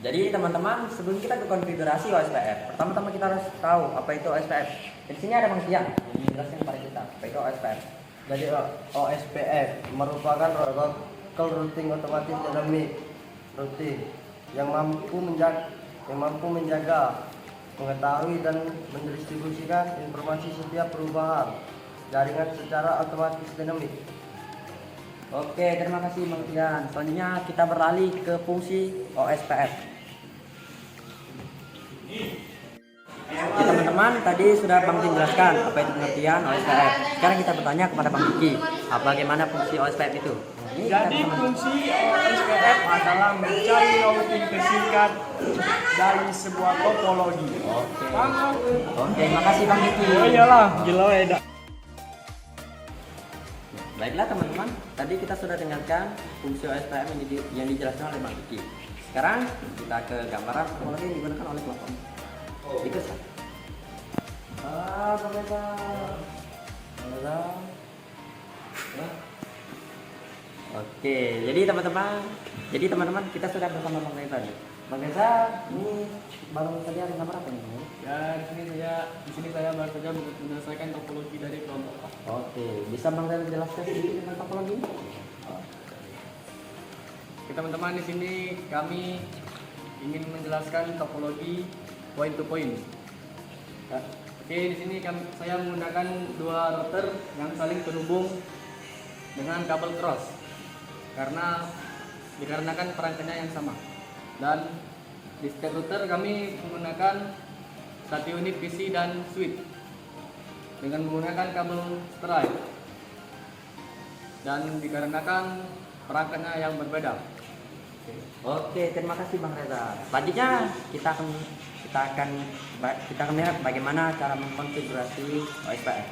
Jadi teman-teman, sebelum kita ke konfigurasi OSPF, pertama-tama kita harus tahu apa itu OSPF. Di sini ada Bang Tian yang menjelaskan kepada kita apa itu OSPF. Jadi OSPF merupakan Local Routing Automatic Dynamic Routing yang mampu menjaga, mengetahui dan mendistribusikan informasi setiap perubahan jaringan secara otomatis dinamik. Oke, terima kasih Bang Tian. Selanjutnya kita beralih ke fungsi OSPF. Oke, teman-teman, tadi sudah Bang Tian jelaskan apa itu pengertian OSPF. Sekarang kita bertanya kepada Bang Kiki, bagaimana fungsi OSPF itu? Jadi fungsi OSPF adalah mencari routing tersingkat dari sebuah topologi. Oke, terima kasih Bang Kiki. Oh iyalah, gila ya. Baiklah teman-teman, tadi kita sudah dengarkan fungsi OSPF yang dijelaskan oleh Bang Kiki. Sekarang kita ke gambaran topologi yang digunakan oleh kelompok. Ikut saya. Oke, jadi teman-teman kita sudah bersama Bang Reza tadi. Bang Reza, ini baru saja ada gambar apa nih? Ya, di sini saya baru saja menyelesaikan topologi dari kelompok A. Oke, bisa Bang Reza jelaskan sedikit tentang topologi ini? Oke, teman-teman, di sini kami ingin menjelaskan topologi point to point. Oke, di sini saya menggunakan dua router yang saling terhubung dengan kabel cross dikarenakan perangkatnya yang sama. Dan di setiap router kami menggunakan satu unit PC dan switch dengan menggunakan kabel Stripe, dan dikarenakan perangkatnya yang berbeda. Oke, terima kasih Bang Reza. Selanjutnya kita akan lihat bagaimana cara mengkonfigurasi OSPF.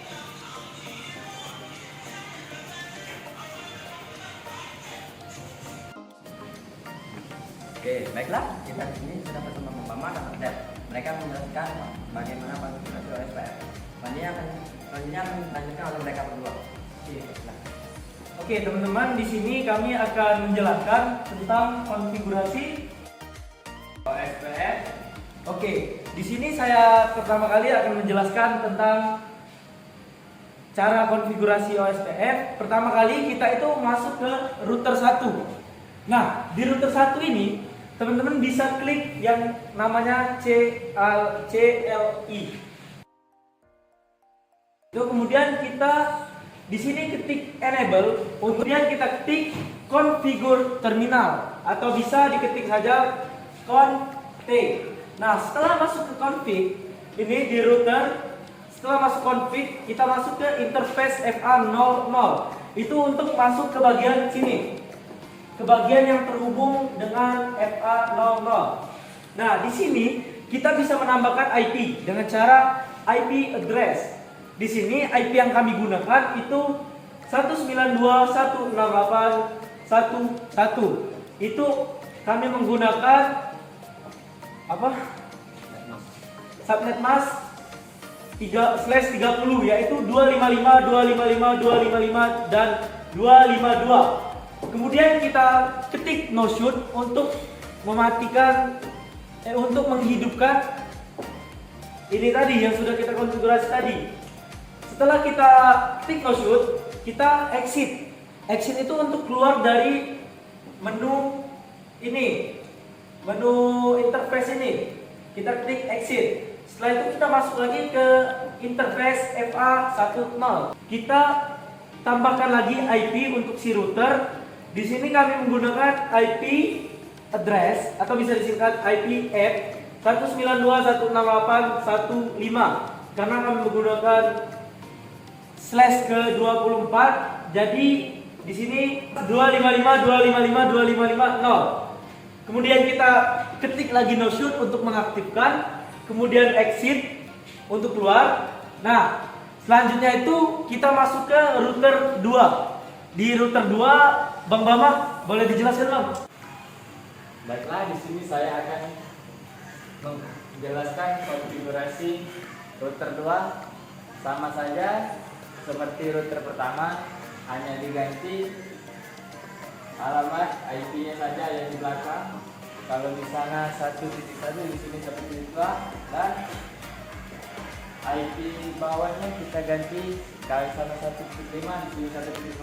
Oke, baiklah, kita di sini sudah bersama Bang Bama dan Abdel. Mereka menjelaskan bagaimana konfigurasi OSPF. Selanjutnya akan dilanjutkan oleh mereka berdua. Oke teman-teman, di sini kami akan menjelaskan tentang konfigurasi OSPF. Oke, di sini saya pertama kali akan menjelaskan tentang cara konfigurasi OSPF. Pertama kali kita itu masuk ke router 1. Nah, di router 1 ini teman-teman bisa klik yang namanya CLI. Itu kemudian kita di sini ketik enable, kemudian kita ketik configure terminal atau bisa diketik saja config. Nah, setelah masuk ke config ini di router, setelah masuk config kita masuk ke interface FA00. Itu untuk masuk ke bagian sini, ke bagian yang terhubung dengan FA00. Nah, di sini kita bisa menambahkan IP dengan cara IP address. Di sini IP yang kami gunakan itu 192.168.1.1. Itu kami menggunakan subnet mask 3/30, yaitu 255.255.255 dan 252. Kemudian kita ketik no shoot untuk mematikan untuk menghidupkan ini tadi yang sudah kita konfigurasi tadi. Setelah kita klik no shoot, kita exit. Exit itu untuk keluar dari menu ini, menu interface ini. Kita klik exit. Setelah itu kita masuk lagi ke interface FA10. Kita tambahkan lagi IP untuk si router. Di sini kami menggunakan IP address atau bisa disingkat IP app 192.168.1.5 karena kami menggunakan slash ke 24. Jadi di sini 255.255.255.0. Kemudian kita ketik lagi no shoot untuk mengaktifkan, kemudian exit untuk keluar. Nah, selanjutnya itu kita masuk ke router 2. Di router 2, Bang Bama, boleh dijelaskan, Bang? Baiklah, di sini saya akan menjelaskan konfigurasi router 2. Sama saja seperti router pertama, hanya diganti alamat IP-nya saja yang di belakang. Kalau di sana 1.1, di sini 1.2, dan IP bawahnya kita ganti, kalau sana 1.5, di sini 1.8,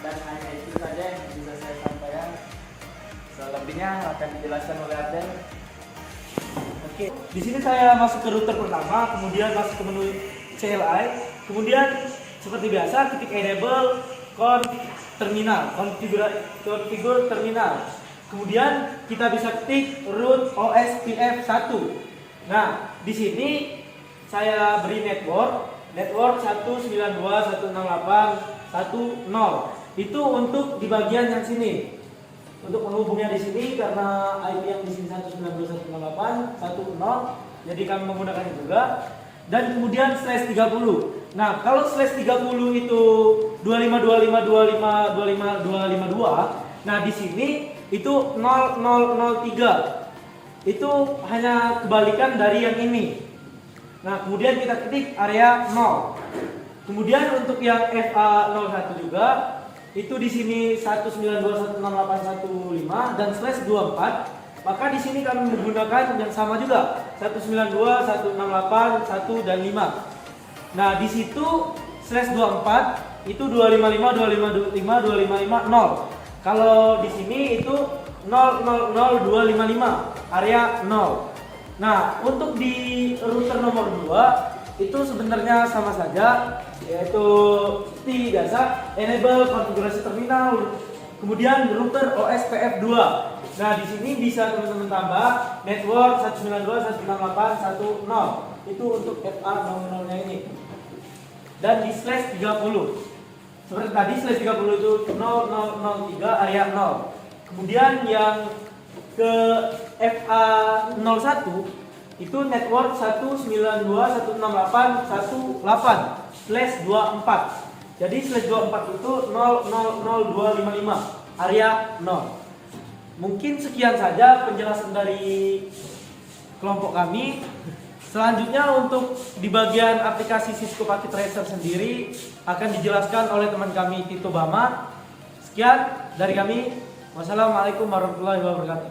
dan hanya itu saja yang bisa saya sampaikan. Selebihnya akan dijelaskan oleh Abdel. Oke, di sini saya masuk ke router pertama, kemudian masuk ke menu CLI, kemudian seperti biasa ketik enable terminal, configure terminal. Kemudian kita bisa ketik root OSPF 1. Nah, di sini saya beri network 192.168.1.0. Itu untuk di bagian yang sini. Untuk menghubungnya di sini karena IP yang di sini 192.168.1.0, jadi kami menggunakan juga. Dan kemudian /30. Nah, kalau /30 itu 252525252. Nah, di sini itu 0003. Itu hanya kebalikan dari yang ini. Nah, kemudian kita ketik area 0. Kemudian untuk yang FA01 juga itu di sini 192.168.1.5 dan /24. Maka di sini kami menggunakan yang sama juga 192.168.1 dan 5. Nah, di situ /24 itu 255.255.255.0. Kalau di sini itu 000255 area 0. Nah, untuk di router nomor 2 itu sebenarnya sama saja, yaitu seperti biasa enable konfigurasi terminal, kemudian router OSPF 2. Nah, di sini bisa teman-teman tambah network 192.168.1.0. Itu untuk FA00-nya ini. Dan di /30. Seperti tadi /30 itu 0003 area 0. Kemudian yang ke FA01 itu network 192.168.1.8/24. Jadi /24 itu 000255 area 0. Mungkin sekian saja penjelasan dari kelompok kami. Selanjutnya untuk di bagian aplikasi Cisco Packet Tracer sendiri akan dijelaskan oleh teman kami Tito Bama. Sekian dari kami. Wassalamualaikum warahmatullahi wabarakatuh.